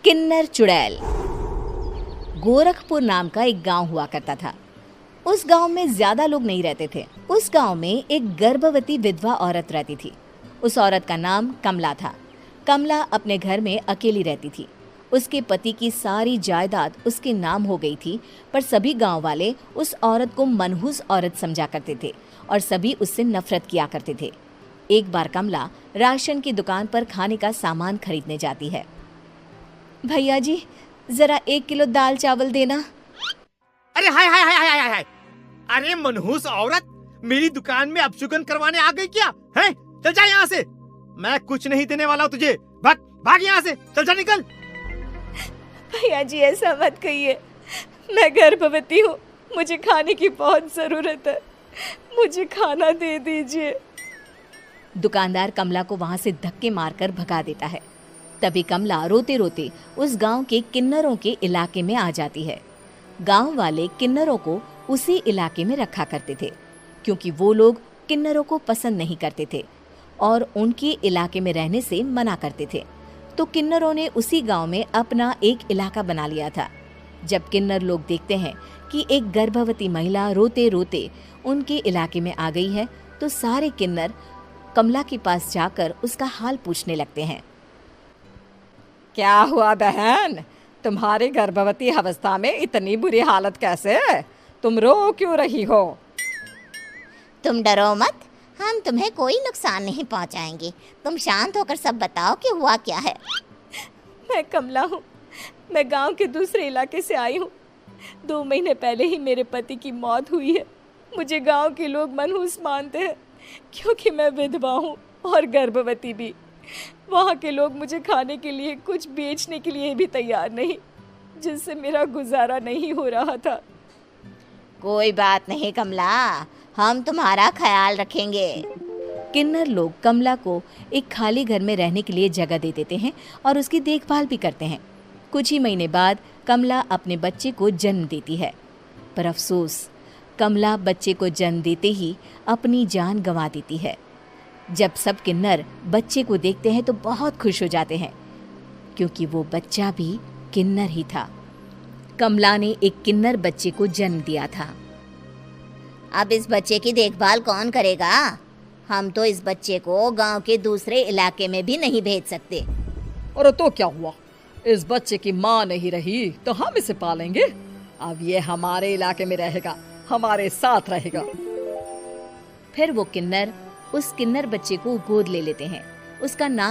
किन्नर चुड़ैल। गोरखपुर नाम का एक गांव हुआ करता था। उस गांव में ज्यादा लोग नहीं रहते थे। उस गांव में एक गर्भवती विधवा औरत रहती थी। उस औरत का नाम कमला था। कमला अपने घर में अकेली रहती थी। उसके पति की सारी जायदाद उसके नाम हो गई थी, पर सभी गांव वाले उस औरत को मनहूस औरत समझा करते थे और सभी उससे नफरत किया करते थे। एक बार कमला राशन की दुकान पर खाने का सामान खरीदने जाती है। भैया जी, जरा 1 किलो दाल चावल देना। अरे हाय हाय हाय हाय हाय हाय! अरे मनहूस औरत, मेरी दुकान में अपशुगन करवाने आ गई क्या? हैं? चल जा यहाँ से। मैं कुछ नहीं देने वाला हूँ तुझे। भाग भाग यहाँ से, चल जा निकल। भैया जी, ऐसा मत कहिए। मैं गर्भवती हूँ, मुझे खाने की बहुत जरूरत है। मुझे खाना दे दीजिए। दुकानदार कमला को वहां से धक्के मारकर भगा देता है। तभी कमला रोते रोते उस गांव के किन्नरों के इलाके में आ जाती है। गांव वाले किन्नरों को उसी इलाके में रखा करते थे, क्योंकि वो लोग किन्नरों को पसंद नहीं करते थे और उनके इलाके में रहने से मना करते थे। तो किन्नरों ने उसी गांव में अपना एक इलाका बना लिया था। जब किन्नर लोग देखते हैं कि एक गर्भवती महिला रोते रोते उनके इलाके में आ गई है, तो सारे किन्नर कमला के पास जाकर उसका हाल पूछने लगते हैं। क्या हुआ बहन, तुम्हारी गर्भवती अवस्था में इतनी बुरी हालत कैसे? तुम रो क्यों रही हो? तुम डरो मत, हम तुम्हें कोई नुकसान नहीं पहुंचाएंगे। तुम शांत होकर सब बताओ कि हुआ क्या है। मैं कमला हूँ। मैं गांव के दूसरे इलाके से आई हूँ। 2 महीने पहले ही मेरे पति की मौत हुई है। मुझे गांव के लोग मनहूस मानते हैं, क्योंकि मैं विधवा हूँ और गर्भवती भी। वहाँ के लोग मुझे खाने के लिए कुछ बेचने के लिए भी तैयार नहीं, जिससे मेरा गुजारा नहीं हो रहा था। कोई बात नहीं कमला, हम तुम्हारा ख्याल रखेंगे। किन्नर लोग कमला को एक खाली घर में रहने के लिए जगह दे देते हैं और उसकी देखभाल भी करते हैं। कुछ ही महीने बाद कमला अपने बच्चे को जन्म देती है, पर अफसोस, कमला बच्चे को जन्म देते ही अपनी जान गंवा देती है। जब सब किन्नर बच्चे को देखते हैं तो बहुत खुश हो जाते हैं, क्योंकि वो बच्चा भी किन्नर ही था। कमला ने एक किन्नर बच्चे को जन्म दिया था। अब इस बच्चे की देखभाल कौन करेगा? हम तो इस बच्चे को गांव के दूसरे इलाके में भी नहीं भेज सकते। और तो क्या हुआ, इस बच्चे की माँ नहीं रही तो हम इसे पालेंगे। अब ये हमारे इलाके में रहेगा, हमारे साथ रहेगा। फिर वो किन्नर उस किन्नर बच्चे को गोद ले लेते हैं। उसका नाम